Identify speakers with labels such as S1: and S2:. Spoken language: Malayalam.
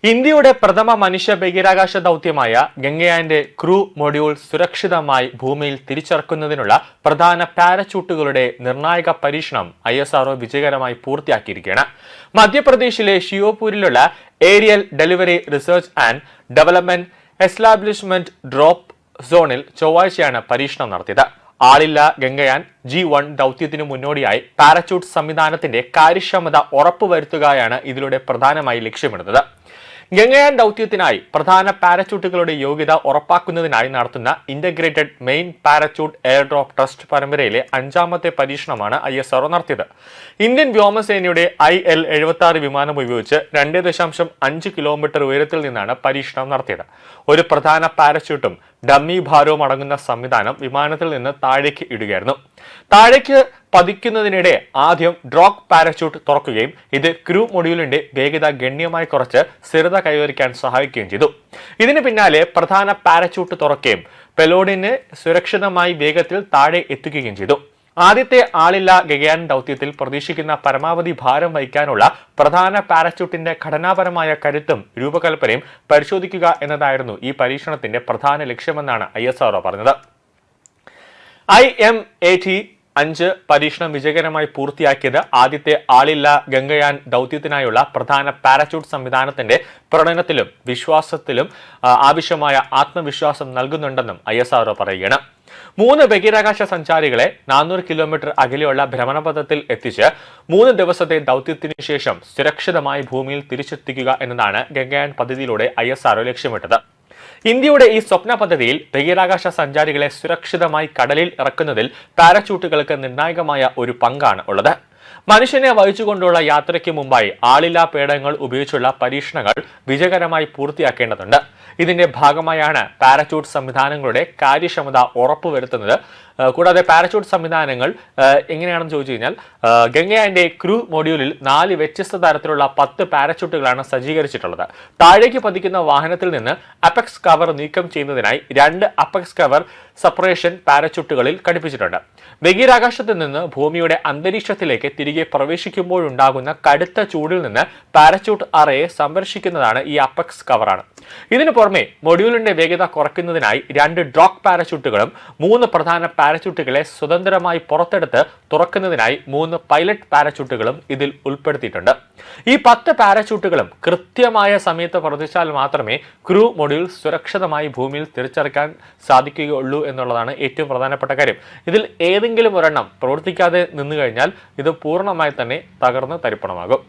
S1: ഇന്ത്യയുടെ പ്രഥമ മനുഷ്യ ബഹിരാകാശ ദൗത്യമായ ഗംഗയാന്റെ ക്രൂ മൊഡ്യൂൾ സുരക്ഷിതമായി ഭൂമിയിൽ തിരിച്ചിറക്കുന്നതിനുള്ള പ്രധാന പാരച്യൂട്ടുകളുടെ നിർണായക പരീക്ഷണം ISRO വിജയകരമായി പൂർത്തിയാക്കിയിരിക്കുകയാണ്. മധ്യപ്രദേശിലെ ഷിയോപൂരിലുള്ള aerial delivery research and development establishment drop സോണിൽ ചൊവ്വാഴ്ചയാണ് പരീക്ഷണം നടത്തിയത്. ആളില്ല ഗംഗയാൻ G1 ദൗത്യത്തിനു മുന്നോടിയായി പാരച്യൂട്ട് സംവിധാനത്തിന്റെ കാര്യക്ഷമത ഉറപ്പുവരുത്തുകയാണ് ഇതിലൂടെ പ്രധാനമായി ലക്ഷ്യമിടുന്നത്. ഗംഗയാൻ ദൗത്യത്തിനായി പ്രധാന പാരച്യൂട്ടുകളുടെ യോഗ്യത ഉറപ്പാക്കുന്നതിനായി നടത്തുന്ന integrated main parachute airdrop test പരമ്പരയിലെ 5ാമത്തെ പരീക്ഷണമാണ് ISRO നടത്തിയത്. ഇന്ത്യൻ വ്യോമസേനയുടെ IL-76 വിമാനം ഉപയോഗിച്ച് 2.5 കിലോമീറ്റർ ഉയരത്തിൽ നിന്നാണ് പരീക്ഷണം നടത്തിയത്. ഒരു പ്രധാന പാരച്യൂട്ടും ഡമ്മി ഭാരവും അടങ്ങുന്ന സംവിധാനം വിമാനത്തിൽ നിന്ന് താഴേക്ക് ഇടുകയായിരുന്നു. താഴേക്ക് പതിക്കുന്നതിനിടെ ആദ്യം ഡ്രോഗ് പാരച്യൂട്ട് തുറക്കുകയും ഇത് ക്രൂ മൊഡ്യൂളിന്റെ വേഗത ഗണ്യമായി കുറച്ച് സ്ഥിരത കൈവരിക്കാൻ സഹായിക്കുകയും ചെയ്തു. ഇതിന് പിന്നാലെ പ്രധാന പാരച്യൂട്ട് തുറക്കുകയും പെലോഡിനെ സുരക്ഷിതമായി വേഗത്തിൽ താഴെ എത്തിക്കുകയും ചെയ്തു. ആദ്യത്തെ ആളില്ല ഗഗയാൻ ദൗത്യത്തിൽ പ്രതീക്ഷിക്കുന്ന പരമാവധി ഭാരം വഹിക്കാനുള്ള പ്രധാന പാരച്യൂട്ടിന്റെ ഘടനാപരമായ കരുത്തും രൂപകൽപ്പനയും പരിശോധിക്കുക എന്നതായിരുന്നു ഈ പരീക്ഷണത്തിന്റെ പ്രധാന ലക്ഷ്യമെന്നാണ് ISRO പറഞ്ഞത്. IMAT-5 പരീക്ഷണം വിജയകരമായി പൂർത്തിയാക്കിയത് ആദ്യത്തെ ആളില്ല ഗംഗയാൻ ദൗത്യത്തിനായുള്ള പ്രധാന പാരച്യൂട്ട് സംവിധാനത്തിന്റെ പ്രകടനത്തിലും വിശ്വാസത്തിലും ആവശ്യമായ ആത്മവിശ്വാസം നൽകുന്നുണ്ടെന്നും ISRO പറയുകയാണ്. 3 ബഹിരാകാശ സഞ്ചാരികളെ 400 കിലോമീറ്റർ അകലെയുള്ള ഭ്രമണപഥത്തിൽ എത്തിച്ച് 3 ദിവസത്തെ ദൗത്യത്തിനു ശേഷം സുരക്ഷിതമായി ഭൂമിയിൽ തിരിച്ചെത്തിക്കുക എന്നതാണ് ഗംഗയാൻ പദ്ധതിയിലൂടെ ISRO ലക്ഷ്യമിട്ടത്. ഇന്ത്യയുടെ ഈ സ്വപ്ന പദ്ധതിയിൽ ബഹിരാകാശ സഞ്ചാരികളെ സുരക്ഷിതമായി കടലിൽ ഇറക്കുന്നതിൽ പാരച്യൂട്ടുകൾക്ക് നിർണായകമായ ഒരു പങ്കാണ് ഉള്ളത്. മനുഷ്യനെ വഹിച്ചുകൊണ്ടുള്ള യാത്രയ്ക്ക് മുമ്പായി ആളില്ലാ പേടകങ്ങൾ ഉപയോഗിച്ചുള്ള പരീക്ഷണങ്ങൾ വിജയകരമായി പൂർത്തിയാക്കേണ്ടതുണ്ട്. ഇതിന്റെ ഭാഗമായാണ് പാരച്യൂട്ട് സംവിധാനങ്ങളുടെ കാര്യക്ഷമത ഉറപ്പുവരുത്തുന്നത്. കൂടാതെ പാരച്യൂട്ട് സംവിധാനങ്ങൾ എങ്ങനെയാണെന്ന് ചോദിച്ചു കഴിഞ്ഞാൽ ഗംഗയാന്റെ ക്രൂ മൊഡ്യൂളിൽ 4 വ്യത്യസ്ത തരത്തിലുള്ള 10 പാരച്യൂട്ടുകളാണ് സജ്ജീകരിച്ചിട്ടുള്ളത്. താഴേക്ക് പതിക്കുന്ന വാഹനത്തിൽ നിന്ന് അപെക്സ് കവർ നീക്കം ചെയ്യുന്നതിനായി 2 അപെക്സ് കവർ സെപ്പറേഷൻ പാരച്യൂട്ടുകളിൽ ഘടിപ്പിച്ചിട്ടുണ്ട്. ബഹിരാകാശത്ത് നിന്ന് ഭൂമിയുടെ അന്തരീക്ഷത്തിലേക്ക് തിരികെ പ്രവേശിക്കുമ്പോഴുണ്ടാകുന്ന കടുത്ത ചൂടിൽ നിന്ന് പാരച്യൂട്ട് അറയെ സംരക്ഷിക്കുന്നതാണ് ഈ അപെക്സ് കവറാണ്. ഇതിനു പുറമെ മൊഡ്യൂളിന്റെ വേഗത കുറയ്ക്കുന്നതിനായി 2 ഡ്രോഗ് പാരച്യൂട്ടുകളും 3 പ്രധാന പാരച്യൂട്ടുകളെ സ്വതന്ത്രമായി പുറത്തെടുത്ത് തുറക്കുന്നതിനായി 3 പൈലറ്റ് പാരച്യൂട്ടുകളും ഇതിൽ ഉൾപ്പെടുത്തിയിട്ടുണ്ട്. ഈ 10 പാരച്യൂട്ടുകളും കൃത്യമായ സമയത്ത് പ്രവർത്തിച്ചാൽ മാത്രമേ ക്രൂ മൊഡ്യൂൾ സുരക്ഷിതമായി ഭൂമിയിൽ തിരിച്ചിറക്കാൻ സാധിക്കുകയുള്ളൂ എന്നുള്ളതാണ് ഏറ്റവും പ്രധാനപ്പെട്ട കാര്യം. ഇതിൽ ഏതെങ്കിലും ഒരെണ്ണം പ്രവർത്തിക്കാതെ നിന്നു കഴിഞ്ഞാൽ ഇത് പൂർണ്ണമായി തന്നെ തകർന്ന് തരിപ്പണമാകും.